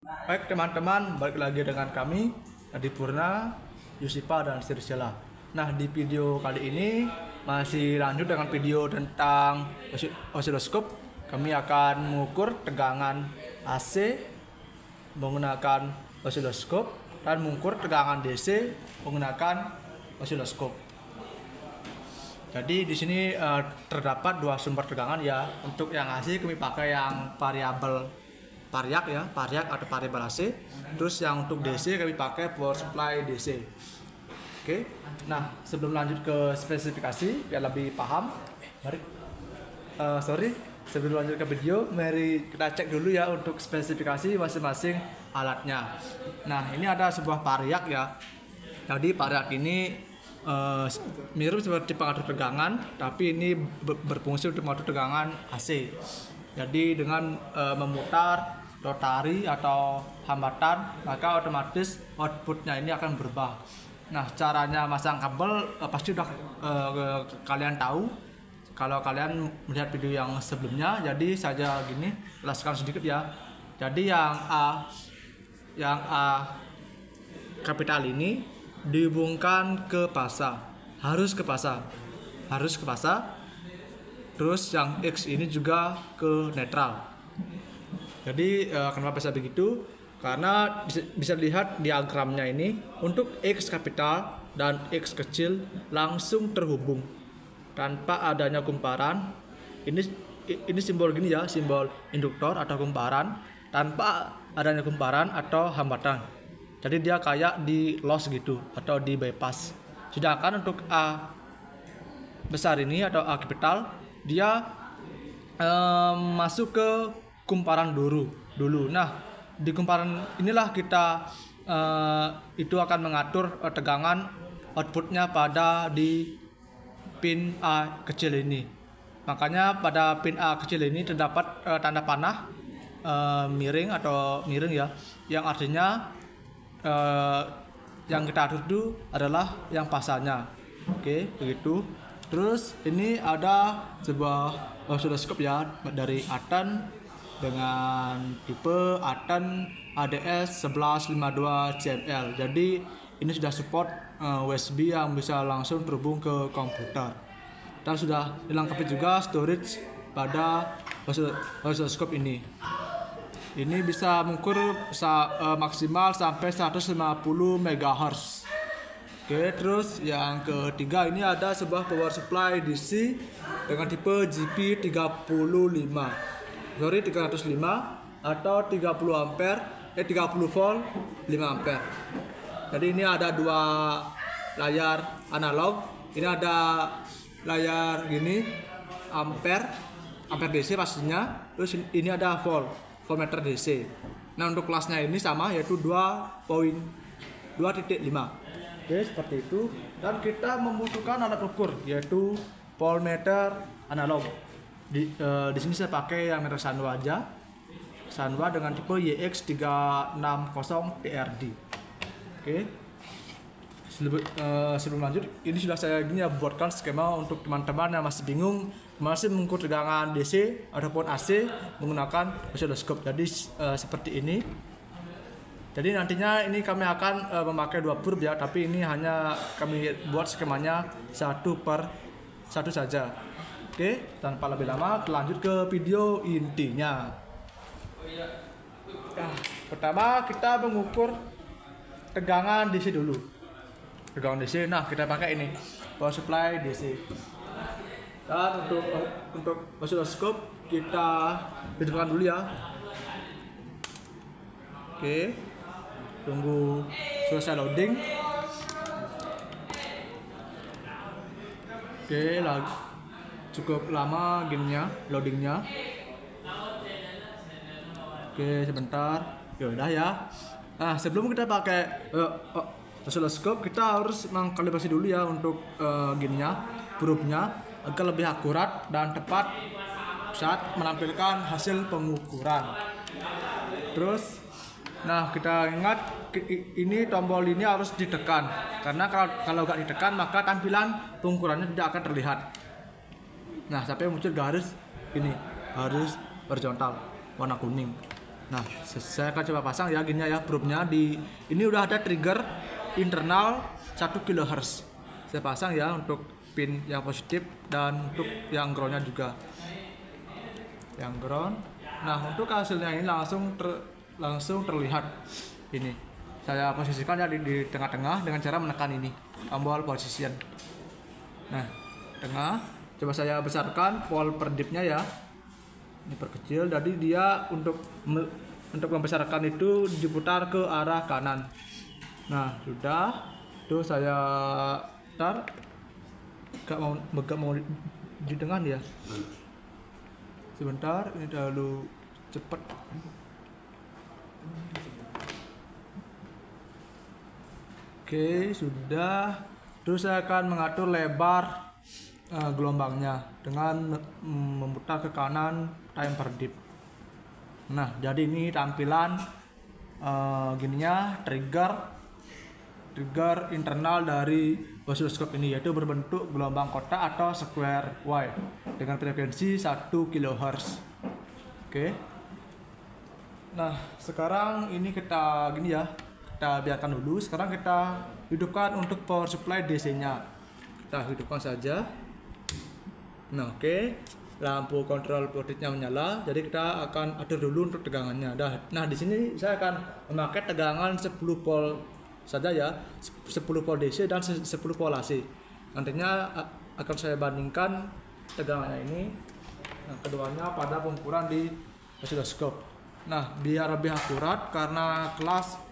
Baik teman-teman, balik lagi dengan kami Adi Purna, Yusipa dan Sirsela. Nah, di video kali ini masih lanjut dengan video tentang osiloskop. Kami akan mengukur tegangan AC menggunakan osiloskop dan mengukur tegangan DC menggunakan osiloskop. Jadi di sini terdapat dua sumber tegangan ya. Untuk yang AC kami pakai yang variabel variak ya, variak atau variabel AC. Terus yang untuk DC kami pakai power supply DC. Oke. Nah, sebelum lanjut ke spesifikasi biar lebih paham, mari sebelum lanjut ke video, mari kita cek dulu ya untuk spesifikasi masing-masing alatnya. Nah, ini ada sebuah variak ya. Jadi variak ini mirip seperti pengatur tegangan, tapi ini berfungsi untuk mengatur tegangan AC. Jadi dengan memutar rotari atau hambatan, maka otomatis outputnya ini akan berubah. Nah, caranya masang kabel pasti udah kalian tahu kalau kalian melihat video yang sebelumnya. Jadi saja gini, jelaskan sedikit ya. Jadi yang A kapital ini dihubungkan ke pasa, harus ke pasa. Terus yang X ini juga ke netral. Jadi kenapa bisa begitu? Karena bisa dilihat diagramnya ini, untuk X kapital dan X kecil langsung terhubung tanpa adanya kumparan. Ini simbol gini ya, simbol induktor atau kumparan, tanpa adanya kumparan atau hambatan. Jadi dia kayak di loss gitu atau di bypass. Sedangkan untuk A besar ini atau A kapital, dia masuk ke kumparan dulu. Nah, di kumparan inilah kita itu akan mengatur tegangan outputnya pada di pin A kecil ini. Makanya pada pin A kecil ini terdapat tanda panah miring ya, yang artinya yang kita atur itu adalah yang pasanya. Oke, begitu. Terus ini ada sebuah osiloskop ya dari Aten dengan tipe Aten ADS 1152 CML. Jadi ini sudah support USB yang bisa langsung terhubung ke komputer. Dan sudah dilengkapi juga storage pada osiloskop ini. Ini bisa mengukur maksimal sampai 150 MHz. Oke, terus yang ketiga ini ada sebuah power supply DC dengan tipe GP305 atau 30 ampere 30 volt 5 ampere. Jadi ini ada dua layar analog. Ini ada layar gini ampere DC pastinya. Terus ini ada voltmeter DC. Nah, untuk kelasnya ini sama, yaitu 2.5. Oke, seperti itu. Dan kita membutuhkan alat ukur, yaitu voltmeter analog. Di sini saya pakai yang merek Sanwa aja. Sanwa dengan tipe YX360 TRD. Oke. Sebelum lanjut, ini sudah saya buatkan skema untuk teman-teman yang masih bingung masih mengukur tegangan DC ataupun AC menggunakan osiloskop. Jadi seperti ini. Jadi nantinya ini kami akan memakai dua probe ya, tapi ini hanya kami buat skemanya satu per satu saja. Oke, tanpa lebih lama lanjut ke video intinya. Pertama kita mengukur tegangan DC dulu. Tegangan DC, nah kita pakai ini power supply DC. Dan untuk osiloskop kita hidupkan dulu ya. Oke, tunggu selesai loading. Oke, cukup lama gininya loadingnya. Oke, sebentar. Ya udah ya. Nah, sebelum kita pakai osiloskop, kita harus mengkalibrasi dulu ya untuk gininya, probe-nya agar lebih akurat dan tepat saat menampilkan hasil pengukuran. Terus, nah kita ingat ini tombol ini harus ditekan, karena kalau nggak ditekan maka tampilan pengukurannya tidak akan terlihat. Nah, sampai muncul garis ini, garis horizontal warna kuning. Nah, saya akan coba pasang ya gini ya probe-nya di ini udah ada trigger internal 1 kHz. Saya pasang ya untuk pin yang positif dan untuk yang ground-nya juga. Yang ground. Nah, untuk hasilnya ini langsung terlihat ini. Saya posisikan ya di tengah-tengah dengan cara menekan ini tombol position. Nah, tengah. Coba saya besarkan pole perdipnya ya. Ini perkecil, jadi dia untuk membesarkan itu diputar ke arah kanan. Nah, sudah. Tuh saya gak mau di tengah ya. Sebentar, ini terlalu cepat. Oke, sudah. Terus saya akan mengatur lebar gelombangnya dengan memutar ke kanan time per dip. Nah, jadi ini tampilan gininya trigger internal dari osiloskop ini, yaitu berbentuk gelombang kotak atau square wave dengan frekuensi 1 kHz. Oke. Nah, sekarang ini kita biarkan dulu. Sekarang kita hidupkan untuk power supply DC-nya. Kita hidupkan saja. Nah, oke. Lampu kontrol voltage-nya menyala. Jadi kita akan atur dulu untuk tegangannya. Nah, di sini saya akan memakai tegangan 10 volt saja ya. 10 volt DC dan 10 volt AC. Nantinya akan saya bandingkan tegangannya ini keduanya pada pengukuran di osiloskop. Nah, biar lebih akurat karena kelas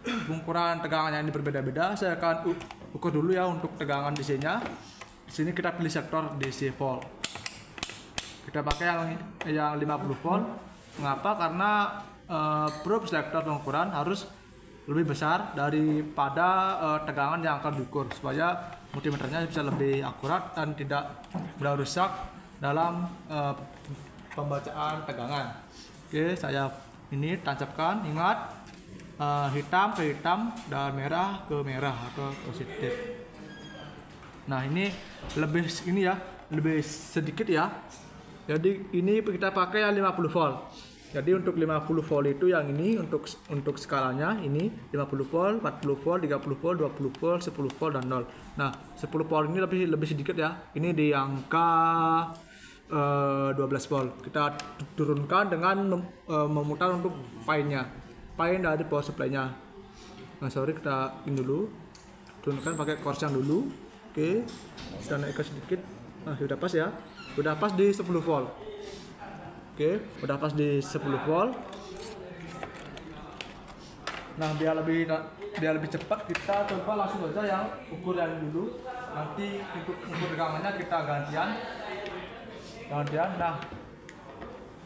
pengukuran tegangannya ini berbeda-beda, saya akan ukur dulu ya untuk tegangan DC-nya. Di sini kita pilih sektor DC volt. Kita pakai yang 50 volt. Mengapa? Karena probe sektor pengukuran harus lebih besar daripada tegangan yang akan diukur supaya multimeternya bisa lebih akurat dan tidak mudah rusak dalam pembacaan tegangan. Oke, saya ini tancapkan. Ingat, hitam ke hitam dan merah ke merah atau positif. Nah, ini lebih sedikit ya. Jadi ini kita pakai yang 50 volt. Jadi untuk 50 volt itu yang ini untuk skalanya ini 50 volt, 40 volt, 30 volt, 20 volt, 10 volt dan 0. Nah, 10 volt ini lebih sedikit ya. Ini di angka 12 volt. Kita turunkan dengan memutar untuk pin dari power supply-nya. Nah, sorry, kita ini dulu. Turunkan pakai korsang dulu. Oke. Kita naikkan sedikit. Nah, sudah pas ya. Sudah pas di 10 volt. Oke, udah pas di 10 volt. Nah, biar lebih cepat kita coba langsung aja yang ukur yang dulu. Nanti untuk ukur tegangannya kita gantian. Nah,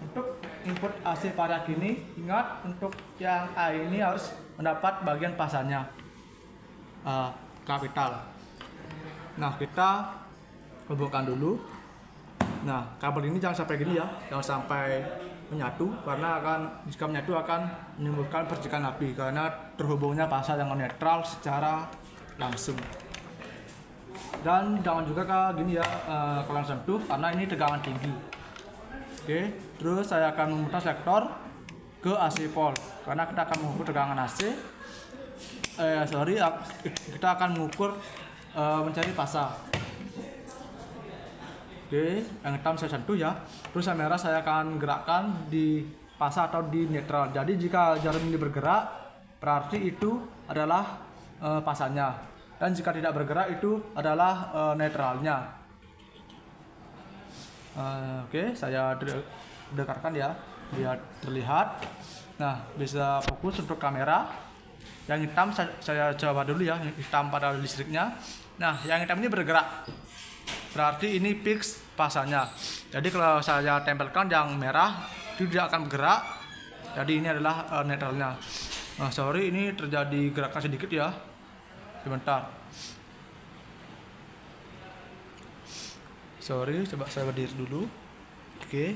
untuk input AC variak ini, ingat untuk yang A ini harus mendapat bagian pasarnya kapital. Nah, kita hubungkan dulu. Nah, kabel ini jangan sampai gini ya, jangan sampai menyatu karena jika menyatu akan menimbulkan percikan api karena terhubungnya pasar yang netral secara langsung. Dan jangan juga gini ya, kalian sentuh karena ini tegangan tinggi. Oke, terus saya akan memutar sektor ke AC pole karena kita akan mengukur tegangan AC. Kita akan mengukur mencari pasar. Oke, yang hitam saya sentuh ya. Terus yang merah saya akan gerakkan di pasar atau di netral. Jadi jika jarum ini bergerak, berarti itu adalah pasarnya. Dan jika tidak bergerak itu adalah netralnya. Oke, saya dekatkan ya, biar terlihat. Nah, bisa fokus untuk kamera. Yang hitam saya coba dulu ya, hitam pada listriknya. Nah, yang hitam ini bergerak. Berarti ini fix pasarnya. Jadi kalau saya tempelkan yang merah itu tidak akan bergerak. Jadi ini adalah netralnya. Nah, sorry, ini terjadi gerakan sedikit ya. Sebentar. Sorry, coba saya berdiri dulu. Oke.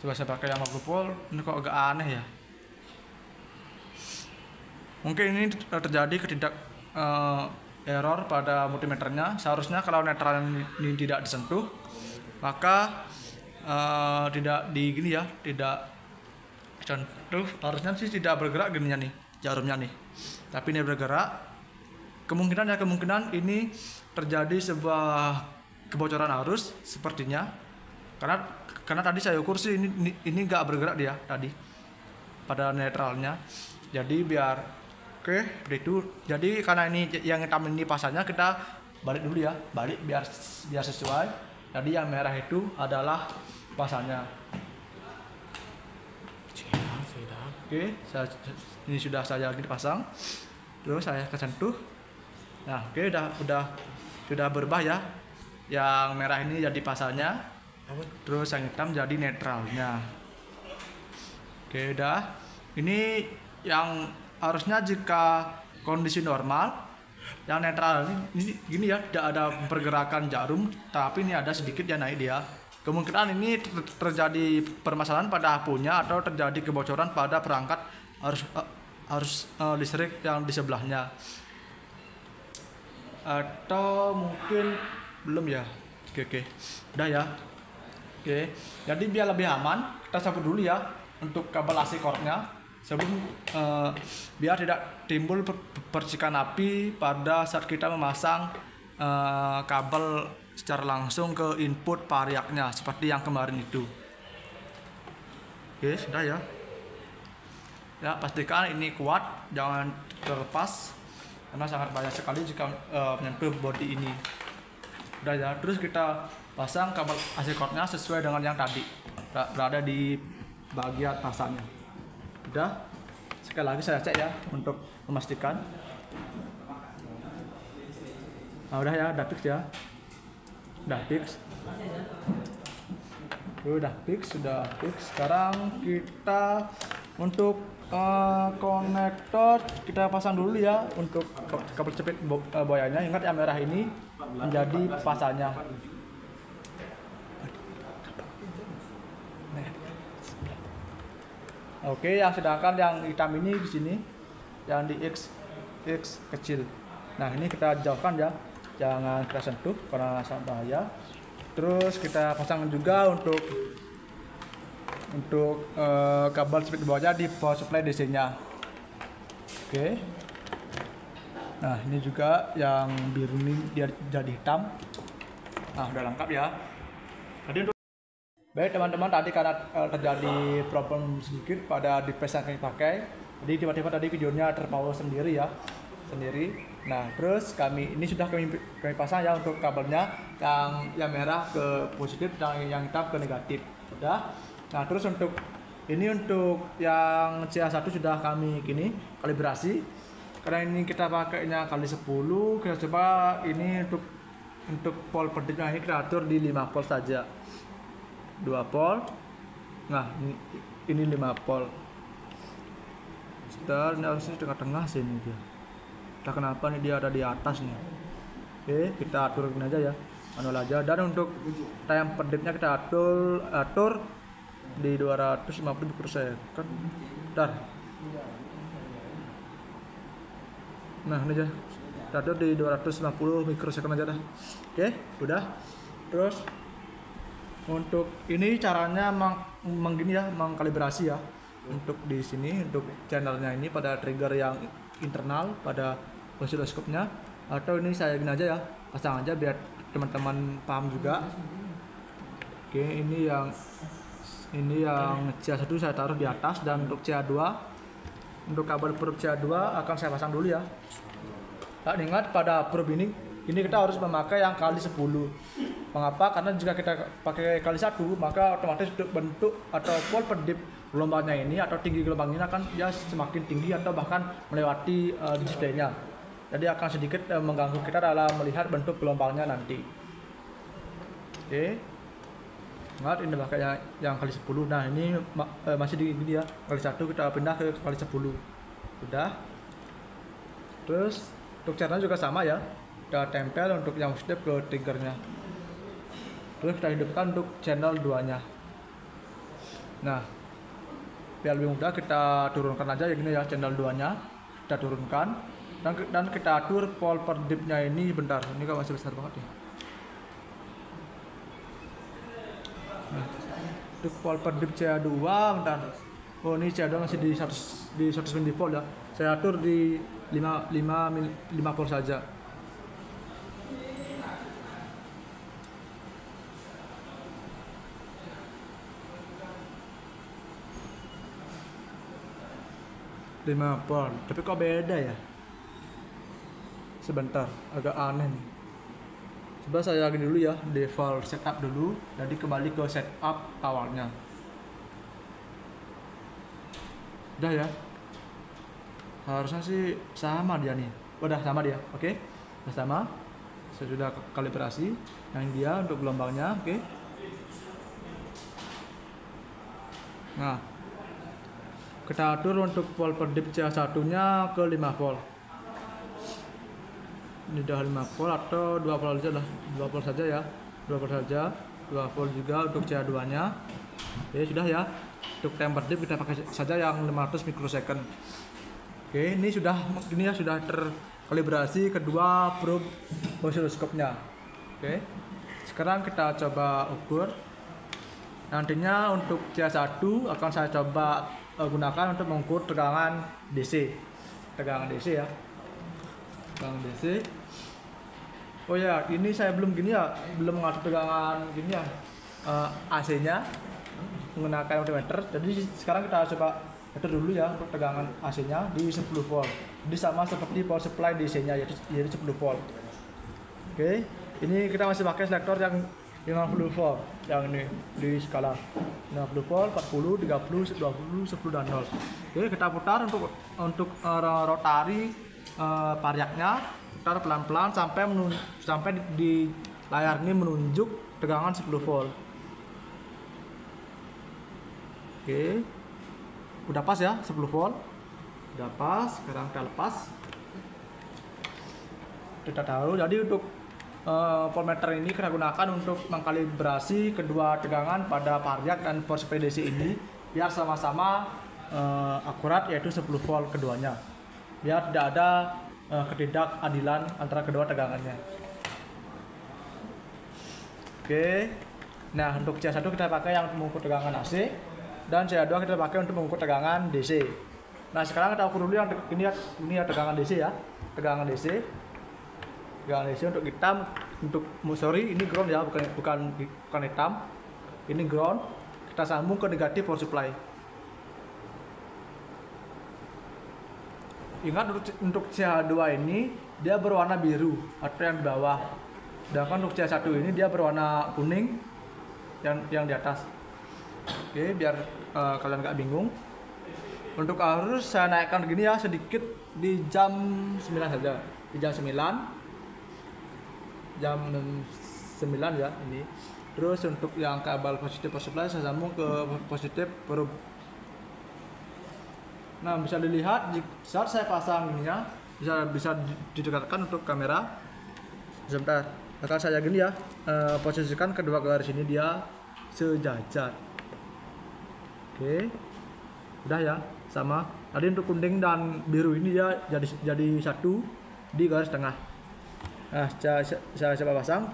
Coba saya pakai yang 50 volt. Ini kok agak aneh ya. Mungkin ini terjadi error pada multimeternya. Seharusnya kalau netral ini tidak disentuh, maka tidak di gini ya, tidak sentuh, harusnya sih tidak bergerak gininya nih jarumnya nih, tapi ini bergerak. Kemungkinan ini terjadi sebuah kebocoran arus sepertinya, karena tadi saya ukur sih ini nggak bergerak dia tadi pada netralnya. Jadi biar itu, jadi karena ini yang hitam ini pasarnya, kita balik dulu ya, balik biar sesuai. Jadi yang merah itu adalah pasarnya. Oke, ini sudah saya lagi pasang. Terus saya kesentuh. Nah, oke, sudah berubah ya. Yang merah ini jadi pasarnya. Terus yang hitam jadi netralnya. Oke, udah. Ini yang harusnya jika kondisi normal, yang netral ini gini ya, tidak ada pergerakan jarum, tapi ini ada sedikit ya naik dia. Kemungkinan ini terjadi permasalahan pada apunya atau terjadi kebocoran pada perangkat arus listrik yang di sebelahnya, atau mungkin belum ya. Oke, udah ya. Oke, jadi biar lebih aman, kita sabut dulu ya untuk kabel AC cord-nya sebelum biar tidak timbul percikan api pada saat kita memasang kabel secara langsung ke input variaknya seperti yang kemarin itu. Oke, sudah ya. Ya, pastikan ini kuat, jangan terlepas karena sangat bahaya sekali jika menyentuh bodi ini. Udah ya, terus kita pasang kabel AC cord-nya sesuai dengan yang tadi berada di bagian pasangnya. Udah, sekali lagi saya cek ya untuk memastikan. Nah, udah ya, udah fix ya. Udah fix. Sudah fix. Sekarang kita untuk konektor kita pasang dulu ya untuk kabel cepit boyanya. Ingat yang merah ini menjadi pasarnya. Oke, yang sedangkan yang hitam ini di sini, yang di X kecil. Nah, ini kita jauhkan ya, jangan kita sentuh karena sangat bahaya. Terus kita pasang juga untuk kabel speed bawahnya di power supply DC-nya. Oke. Nah, ini juga yang biru ini dia jadi hitam. Nah, udah lengkap ya. Baik teman-teman, tadi karena terjadi problem sedikit pada device yang kami pakai, jadi tiba-tiba tadi videonya terpause sendiri. Nah, terus ini sudah kami pasang ya untuk kabelnya, yang merah ke positif dan yang hitam ke negatif. Sudah. Nah, terus untuk yang CA1 sudah kami kalibrasi. Karena ini kita pakainya kali 10, kita coba ini untuk pol peditnya ini kita atur di 5 volt saja. 2 volt. Nah, ini 5 volt. Sebentar, ini harusnya di tengah-tengah sini dia. Entah kenapa nih dia ada di atas nih. Oke, kita aturin aja ya, manual aja. Dan untuk time peditnya kita atur di 250 mikrosecond. Bentar. Nah, ini aja. Kita atur di 250 mikrosecond aja dah. Oke, udah. Terus untuk ini caranya mengkalibrasi ya. Untuk di sini, untuk channelnya ini pada trigger yang internal pada oscilloscope-nya, atau ini saya gini aja ya, pasang aja biar teman-teman paham juga. Oke, ini yang CA1 saya taruh di atas, dan untuk CA2, untuk kabel probe CA2 akan saya pasang dulu ya. Tak ingat pada probe ini kita harus memakai yang kali 10. Mengapa? Karena jika kita pakai kali 1, maka otomatis bentuk atau pol pedip gelombangnya ini atau tinggi gelombangnya akan ya semakin tinggi atau bahkan melewati displaynya. Jadi akan sedikit mengganggu kita dalam melihat bentuk gelombangnya nanti. Oke. Ingat, ini pakai yang kali 10. Nah, ini masih di ya, kali 1 kita pindah ke kali 10. Sudah. Terus untuk channel juga sama ya. Kita tempel untuk yang step ke triggernya. Terus kita hidupkan untuk channel 2-nya. Nah, biar lebih mudah kita turunkan aja ya gini ya, channel 2-nya kita turunkan. dan kita atur pol per dipnya ini. Bentar, ini kan masih besar banget ya. Nah, untuk pol per dip CA2 bentar. Oh, ini CA2 masih di 100 mili volt ya. Saya atur di 5 volt saja. Volt, tapi kok beda ya? Sebentar, agak aneh nih. Coba saya lagi dulu ya, default setup dulu, jadi kembali ke setup awalnya. Udah ya, harusnya sih sama dia nih. Udah sama dia, oke? Udah sama. Saya sudah kalibrasi yang dia untuk gelombangnya, oke? Nah, kita atur untuk pol per dip CA1 nya ke 5 volt. Ini udah 5 volt atau 2 volt aja lah. 2 volt saja ya. 2 volt saja. 2 volt juga untuk CA2 nya. Oke, sudah ya. Untuk time per dip kita pakai saja yang 500 mikrosecond. Oke, ini sudah terkalibrasi kedua probe oscilloscope-nya. Oke. Sekarang kita coba ukur. Nantinya untuk CA1 akan saya coba gunakan untuk mengukur tegangan DC. Tegangan DC ya. Tegangan DC. Oh ya, ini saya belum mengatur tegangan gini ya. AC-nya menggunakan multimeter. Jadi sekarang kita coba atur dulu ya untuk tegangan AC-nya di 10 volt. Jadi sama seperti power supply DC-nya yaitu 10 volt. Oke, ini kita masih pakai selektor yang 50 volt yang ini di skala 50 volt, 40, 30, 20, 10 dan 0. Oke, kita putar untuk rotari variaknya, putar pelan-pelan sampai di layar ini menunjuk tegangan 10 volt. Oke, udah pas ya 10 volt, udah pas. Sekarang kita lepas. Kita tahu jadi untuk voltmeter ini kita gunakan untuk mengkalibrasi kedua tegangan pada variak dan power supply DC ini biar sama-sama akurat, yaitu 10 volt keduanya, biar tidak ada ketidakadilan antara kedua tegangannya. Oke, nah untuk CA1 kita pakai yang mengukur tegangan AC dan CA2 kita pakai untuk mengukur tegangan DC. Nah sekarang kita ukur dulu yang ini ya tegangan DC ya, tegangan DC untuk hitam, ini ground ya, bukan hitam. Ini ground, kita sambung ke negatif power supply. Ingat untuk CH2 ini dia berwarna biru atau yang di bawah. Sedangkan untuk CH1 ini dia berwarna kuning yang di atas. Oke, biar kalian nggak bingung. Untuk arus saya naikkan gini ya sedikit di jam 9 saja. Di jam 9 ya ini. Terus untuk yang kabel positif power supply saya sambung ke positif probe. Nah bisa dilihat saat saya pasang ini ya, bisa didekatkan untuk kamera. Sebentar, akan saya gini ya, posisikan kedua garis ini dia sejajar. Oke, udah ya, sama. Tadi untuk kuning dan biru ini dia jadi satu di garis tengah. Nah, saya coba pasang.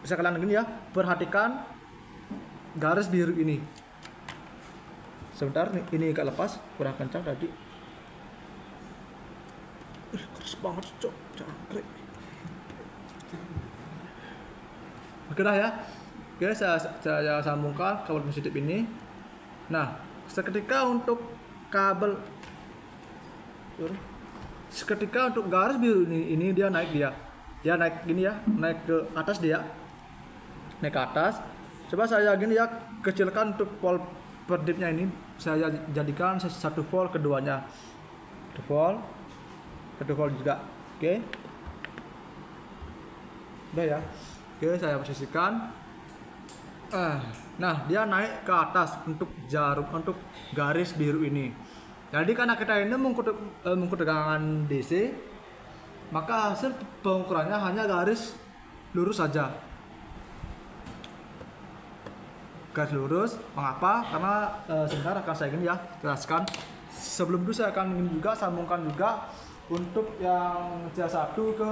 Bisa kalian gini ya, perhatikan garis biru ini. Sebentar, ini agak lepas, kurang kencang tadi. Keras banget, cok, jangkrik. Oke dah ya. Oke, saya sambungkan kabel positif ini. Nah, seketika untuk garis biru ini dia naik gini ya, naik ke atas dia. Naik ke atas. Coba saya gini ya, kecilkan untuk pol per dipnya ini, saya jadikan 1 volt keduanya. 1 volt juga. Oke. Udah ya. Oke, saya posisikan. Nah, dia naik ke atas untuk garis biru ini. Jadi karena kita ini mengukur tegangan DC, maka hasil pengukurannya hanya garis lurus saja. Garis lurus, mengapa? Karena sebentar akan saya gini ya jelaskan. Sebelum itu saya akan juga sambungkan juga untuk yang CH1 ke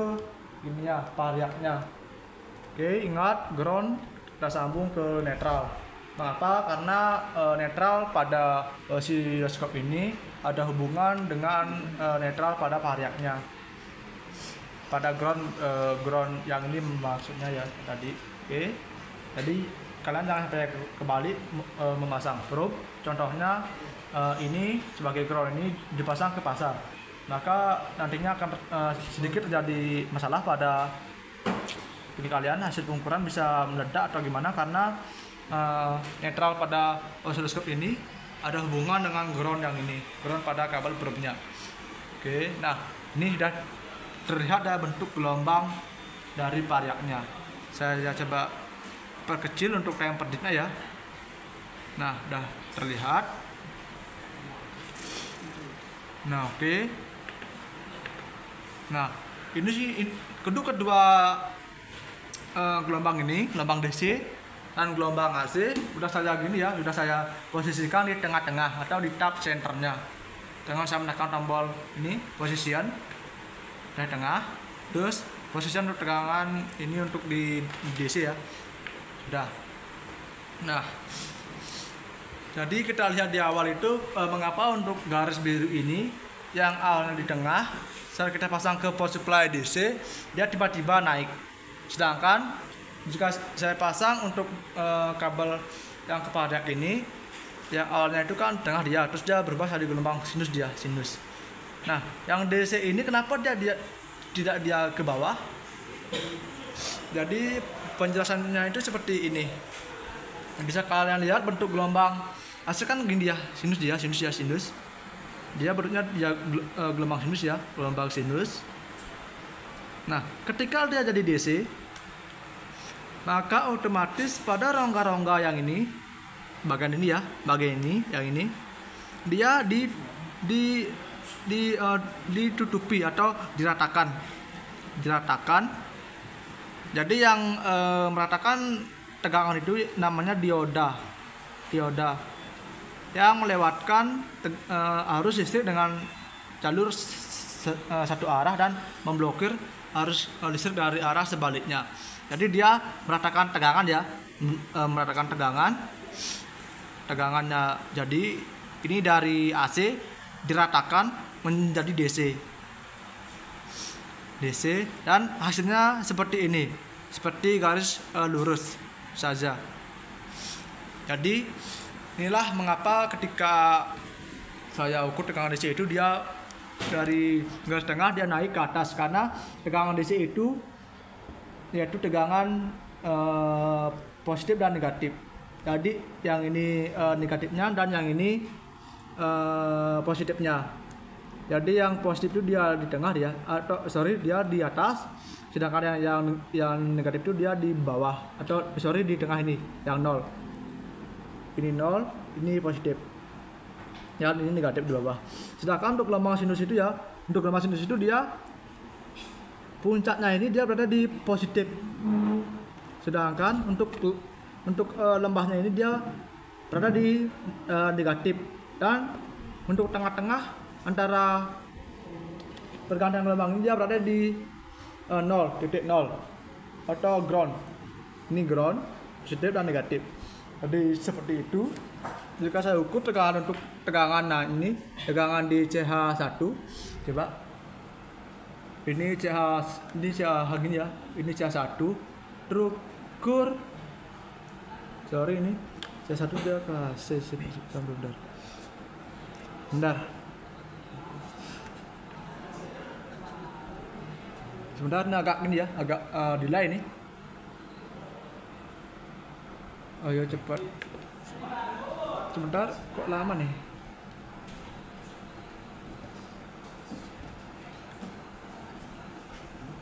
ininya, variaknya. Oke, ingat ground kita sambung ke netral. Mengapa? Karena netral pada osiloskop ini ada hubungan dengan netral pada variaknya. Pada ground yang ini maksudnya ya tadi. Oke. Jadi kalian jangan sampai kebalik memasang probe. Contohnya ini sebagai ground ini dipasang ke pasar, maka nantinya akan sedikit terjadi masalah pada ini kalian, hasil pengukuran bisa meledak atau gimana karena netral pada osiloskop ini ada hubungan dengan ground yang ini, ground pada kabel probe-nya. Oke, nah ini sudah terlihat ada bentuk gelombang dari variaknya. Saya coba perkecil untuk yang perditnya ya. Nah, udah terlihat. Nah, oke. Nah, ini sih kedua gelombang ini, gelombang DC dan gelombang AC udah saya gini ya, sudah saya posisikan di tengah-tengah atau di tab centernya. Dengan saya menekan tombol ini position di tengah, terus position untuk tegangan ini untuk di DC ya. Sudah. Nah, jadi kita lihat di awal itu mengapa untuk garis biru ini yang awalnya di tengah, saat kita pasang ke power supply DC, dia tiba-tiba naik. Sedangkan jika saya pasang untuk kabel yang ke variak ini, yang awalnya itu kan tengah dia, terus dia berubah jadi gelombang sinus dia, sinus. Nah, yang DC ini kenapa dia tidak dia ke bawah? Jadi penjelasannya itu seperti ini. Bisa kalian lihat bentuk gelombang AC kan gini dia, sinus dia, sinus ya, sinus. Dia bentuknya dia gelombang sinus ya, gelombang sinus. Nah, ketika dia jadi DC, maka otomatis pada rongga-rongga yang ini, bagian ini ya, bagian ini, yang ini, dia ditutupi atau diratakan. Jadi yang meratakan tegangan itu namanya dioda yang melewatkan arus listrik dengan jalur satu arah dan memblokir arus listrik dari arah sebaliknya. Jadi dia meratakan tegangan ya, meratakan tegangannya. Jadi ini dari AC diratakan menjadi DC dan hasilnya seperti ini, seperti garis lurus saja. Jadi inilah mengapa ketika saya ukur tegangan DC itu dia dari garis tengah dia naik ke atas, karena tegangan DC itu yaitu tegangan positif dan negatif. Jadi yang ini negatifnya dan yang ini positifnya. Jadi yang positif itu dia di tengah dia, atau dia di atas, sedangkan yang negatif itu dia di bawah, atau di tengah ini yang 0. Ini 0, ini positif. Yang ini negatif di bawah. Sedangkan untuk gelombang sinus itu ya, untuk gelombang sinus itu dia puncaknya ini dia berada di positif. Sedangkan untuk lembahnya ini dia berada di negatif, dan untuk tengah-tengah antara pergantian gelombang ini dia berada di 0.0 atau ground. Ini ground, positif dan negatif. Jadi seperti itu. Jika saya ukur tegangan untuk tegangan, nah ini tegangan di CH1, coba. Ini CH gini ya, ini CH1 terukur, ini CH1 dia ke AC sebentar ini agak gini ya, agak delay ini. Ayo cepat, sebentar kok lama nih.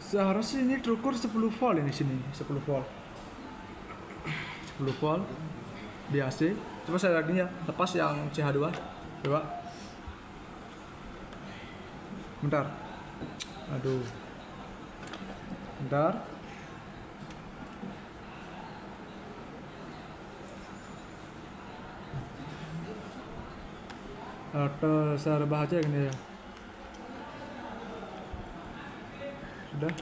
Seharusnya ini terukur 10 volt ini sini, 10 volt. 10 volt di AC. Coba saya lagi ya, lepas yang CH2. Coba. Bentar. Aduh. Bentar. Atau saya rubah aja gini ya. Udah.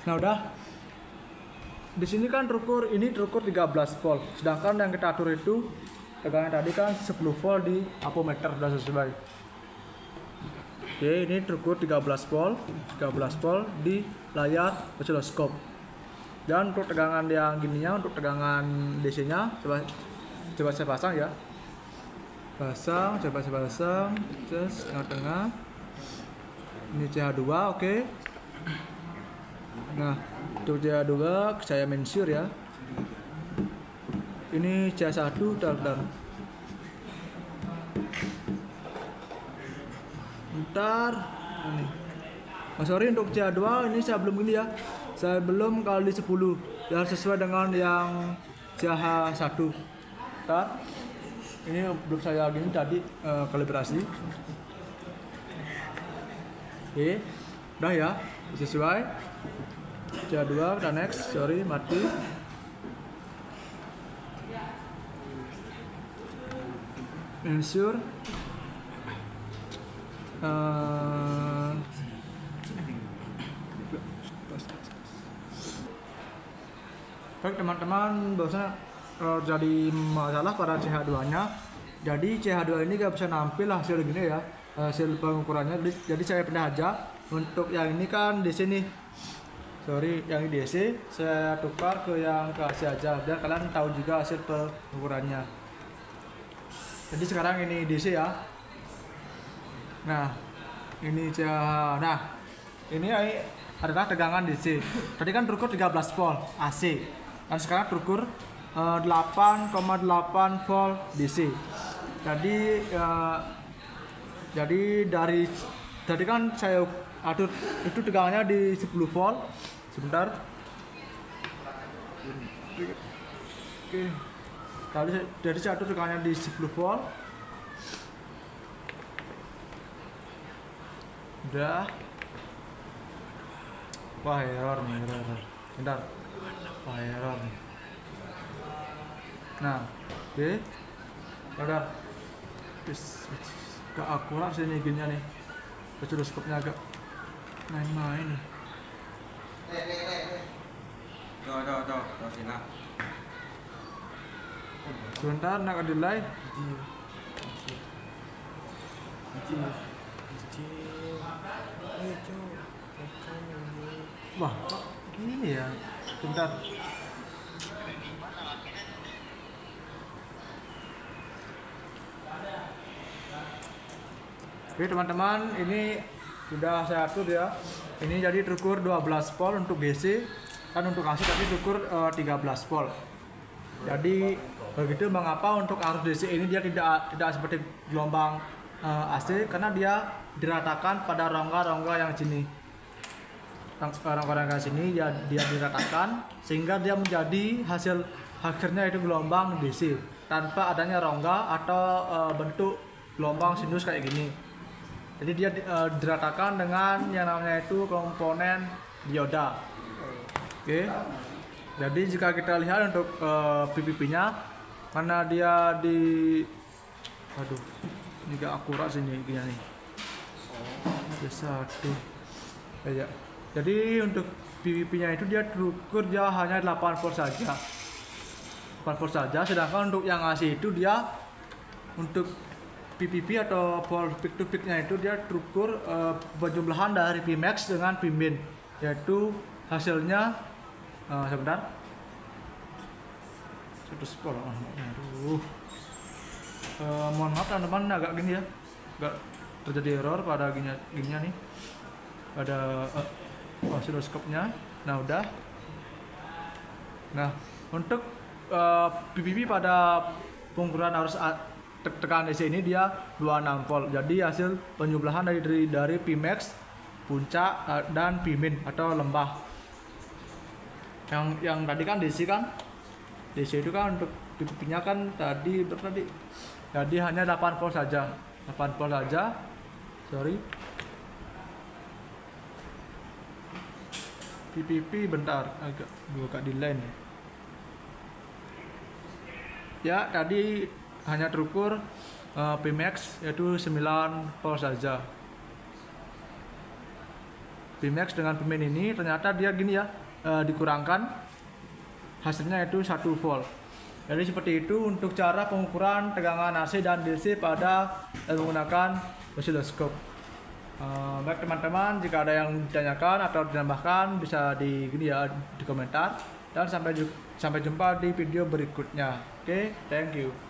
Nah udah. Di sini kan ini terukur 13 volt. Sedangkan yang kita atur itu tegangan tadi kan 10 volt di ampermeter, sudah sesuai. Oke, ini terukur 13 volt di layar oscilloscope. Dan untuk tegangan yang gininya, untuk tegangan DC-nya coba saya pasang ya. Coba saya pasang, terus tengah-tengah. Ini CH2, oke. Nah, untuk CH2 saya mensure ya. Ini CH1 dan bentar ini. Oh, sorry, untuk CH2 ini saya belum ini ya. Saya belum kali 10 ya, sesuai dengan yang CH1. Bentar. Ini belum saya gini tadi kalibrasi. Oke. Udah ya, sesuai. CH2 kita next, sorry mati. Ensure baik teman-teman, bahwasanya jadi masalah pada CH2 nya. Jadi CH2 ini gak bisa nampil hasil gini ya, hasil pengukurannya. Jadi saya pindah aja. Untuk yang ini kan di sini, sorry, yang ini DC saya tukar ke yang ke AC aja biar kalian tahu juga hasil pengukurannya. Jadi sekarang ini DC ya. Nah ini nah ini adalah tegangan DC. Tadi kan terukur 13 volt AC, dan sekarang terukur 8,8 volt DC. Jadi dari tadi kan saya atur itu tegangannya di 10 volt. Sebentar. Oke. Jadi saya atur tegangannya di 10 volt. Udah. Wah, error nih, error. Bentar. Wah, error nih. Nah, oke. Udah. Gak akurat sini gini nih. Oscilloscope-nya agak main-main nih. Tuh, sini. Sebentar, nak delay. Wah, gini ya. Sebentar. Oke teman-teman, ini sudah saya atur ya. Ini jadi terukur 12 volt untuk DC, kan untuk AC tadi terukur 13 volt. Jadi begitu mengapa untuk arus DC ini dia tidak seperti gelombang AC, karena dia diratakan pada rongga-rongga yang sini. Rongga-rongga sini dia diratakan sehingga dia menjadi akhirnya itu gelombang DC tanpa adanya rongga atau bentuk gelombang sinus kayak gini. Jadi dia diratakan dengan yang namanya itu komponen dioda. Oke. Jadi jika kita lihat untuk PPP-nya, karena dia aduh, ini gak akurat sini gini nih. Satu. Ya. Jadi untuk PPP-nya itu dia terukur hanya 8 volt saja. 8 volt saja, sedangkan untuk yang AC itu dia untuk PPP atau volt peak to peak-nya itu dia terukur penjumlahan dari Pmax dengan Pmin, yaitu hasilnya sebentar 100 volt. Aduh. Mohon maaf teman-teman, agak gini ya, agak terjadi error pada gininya nih, pada oscilloscope-nya. Nah udah. Nah untuk PPP pada pengukuran arus tekanan DC ini dia 26 volt. Jadi hasil penjumlahan dari Pmax, puncak dan Pmin atau lembah. Yang tadi kan DC itu kan untuk PPP-nya kan tadi berapa tadi? Jadi hanya 8 volt saja. 8 volt saja. Sorry. PPP bentar, agak buka di line. Ya, tadi hanya terukur Pmax yaitu 9 volt saja. Pimax dengan pemain ini ternyata dia gini ya, dikurangkan hasilnya itu 1 volt. Jadi seperti itu untuk cara pengukuran tegangan AC dan DC pada menggunakan oscilloscope. Baik teman-teman, jika ada yang ditanyakan atau ditambahkan bisa di komentar, dan sampai jumpa di video berikutnya. Oke, thank you.